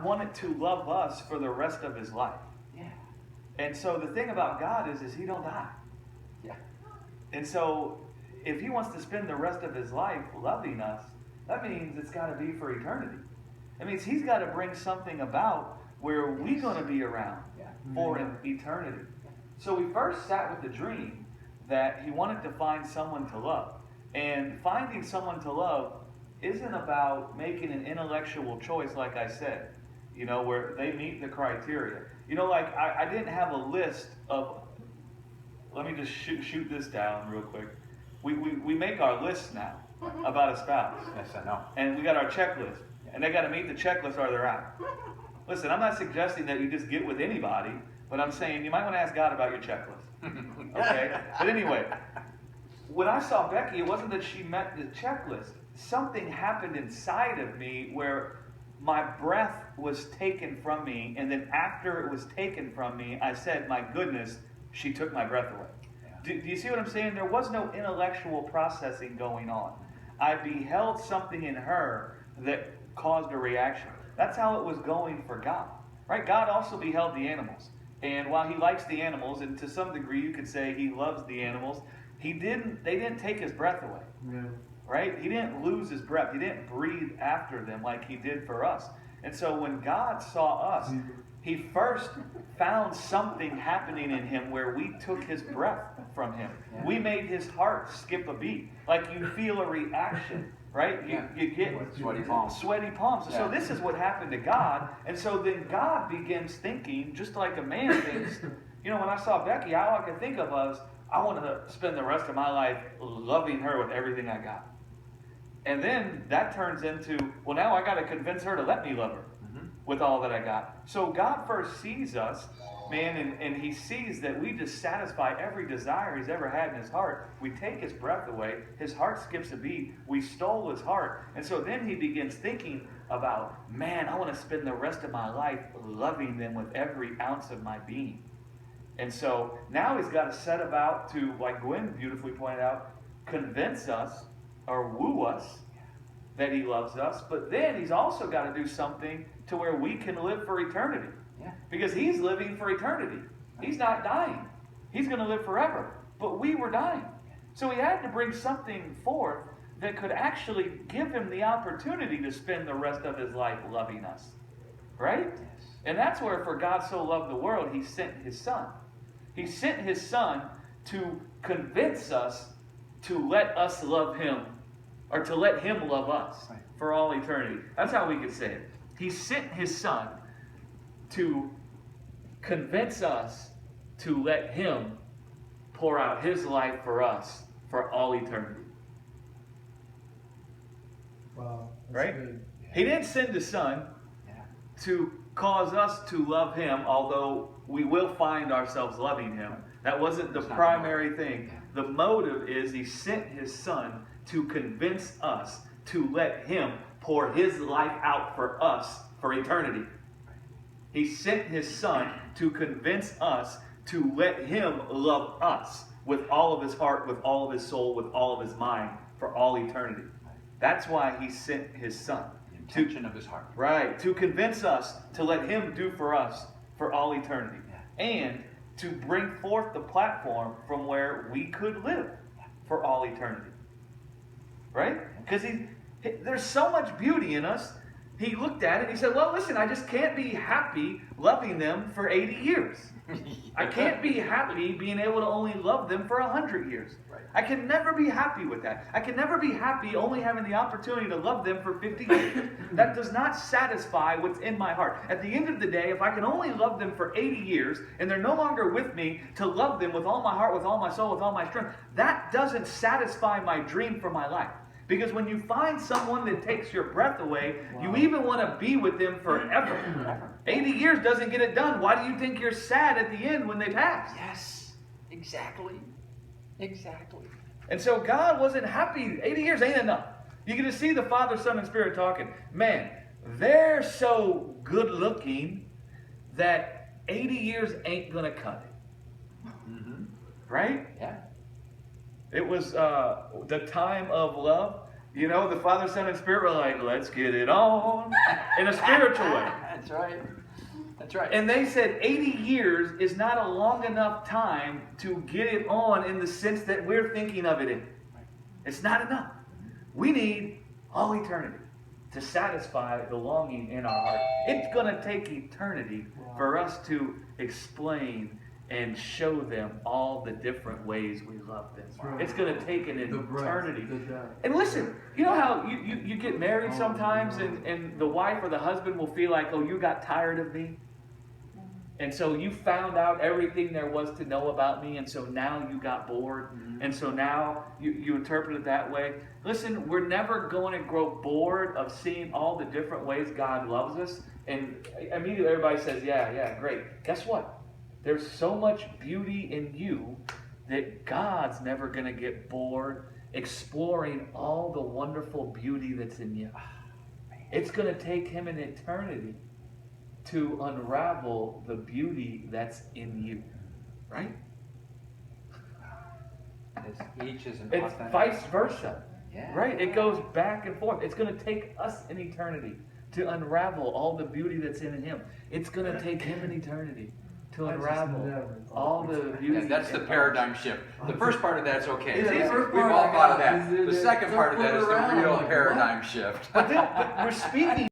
wanted to love us for the rest of his life. Yeah. And so the thing about God is he don't die. Yeah. And so if he wants to spend the rest of his life loving us, that means it's got to be for eternity. It means he's got to bring something about where we're going to be around for an eternity. So we first sat with the dream that he wanted to find someone to love. And finding someone to love isn't about making an intellectual choice, like I said, where they meet the criteria. Like I didn't have a list of, let me just shoot this down real quick. We make our lists now about a spouse. Yes, I know. And we got our checklist. And they got to meet the checklist or they're out. Listen, I'm not suggesting that you just get with anybody, but I'm saying you might want to ask God about your checklist. Okay? But anyway, when I saw Becky, it wasn't that she met the checklist. Something happened inside of me where my breath was taken from me, and then after it was taken from me, I said, my goodness, she took my breath away. Do you see what I'm saying? There was no intellectual processing going on. I beheld something in her that caused a reaction. That's how it was going for God. Right? God also beheld the animals. And while he likes the animals, and to some degree you could say he loves the animals, they didn't take his breath away. No. Right? He didn't lose his breath. He didn't breathe after them like he did for us. And so when God saw us, he first found something happening in him where we took his breath from him. Yeah. We made his heart skip a beat. Like you feel a reaction, right? You get sweaty palms. Sweaty palms. Yeah. So this is what happened to God. And so then God begins thinking, just like a man thinks. When I saw Becky, all I could think of was, I want to spend the rest of my life loving her with everything I got. And then that turns into, well, now I got to convince her to let me love her with all that I got. So God first sees us, man, and he sees that we just satisfy every desire he's ever had in his heart. We take his breath away. His heart skips a beat. We stole his heart. And so then he begins thinking about, man, I want to spend the rest of my life loving them with every ounce of my being. And so now he's got to set about to, like Gwen beautifully pointed out, convince us or woo us that he loves us. But then he's also got to do something to where we can live for eternity. Yeah. Because he's living for eternity. He's not dying. He's going to live forever. But we were dying. So he had to bring something forth that could actually give him the opportunity to spend the rest of his life loving us. Right? Yes. And that's where, for God so loved the world, he sent his son. He sent his son to convince us to let us love him, or to let him love us for all eternity. That's how we could say it. He sent his son to convince us to let him pour out his life for us for all eternity. Wow. Right? Good. He didn't send his son to cause us to love him, although we will find ourselves loving him. That wasn't the primary thing. The motive is he sent his son to convince us to let him pour his life out for us for eternity. He sent his son to convince us to let him love us with all of his heart, with all of his soul, with all of his mind for all eternity. That's why he sent his son. The intention of his heart. Right. To convince us to let him do for us for all eternity. And to bring forth the platform from where we could live for all eternity. Right? Because there's so much beauty in us. He looked at it and he said, well, listen, I just can't be happy loving them for 80 years. I can't be happy being able to only love them for 100 years. Right. I can never be happy with that. I can never be happy only having the opportunity to love them for 50 years. That does not satisfy what's in my heart. At the end of the day, if I can only love them for 80 years and they're no longer with me to love them with all my heart, with all my soul, with all my strength, that doesn't satisfy my dream for my life. Because when you find someone that takes your breath away, you even want to be with them forever. 80 years doesn't get it done. Why do you think you're sad at the end when they pass? Yes, exactly. Exactly. And so God wasn't happy. 80 years ain't enough. You get to see the Father, Son, and Spirit talking. Man, they're so good looking that 80 years ain't going to cut it. Mm-hmm. Right? Yeah. It was the time of love. The Father, Son, and Spirit were like, let's get it on. In a spiritual way. That's right. That's right. And they said 80 years is not a long enough time to get it on in the sense that we're thinking of it in. It's not enough. We need all eternity to satisfy the longing in our heart. It's going to take eternity for us to explain and show them all the different ways we love them. Right. It's going to take an The breadth, eternity. the depth. And listen, you know how you get married sometimes and the wife or the husband will feel like, oh, you got tired of me? And so you found out everything there was to know about me, and so now you got bored, and so now you interpret it that way. Listen, we're never going to grow bored of seeing all the different ways God loves us. And immediately everybody says, yeah, great. Guess what? There's so much beauty in you that God's never going to get bored exploring all the wonderful beauty that's in you. It's going to take him an eternity to unravel the beauty that's in you, right? Each is an It's authentic. vice versa, Yeah. right? It goes back and forth. It's going to take us an eternity to unravel all the beauty that's in him. It's going to take him an eternity to I just unravel never thought all we the could. beauty. Yeah, that's the paradigm shift. The first part of that's okay. Yeah, the first We've part all I thought of got that. is The second part of that is the around, real like, what? paradigm shift. But we're speaking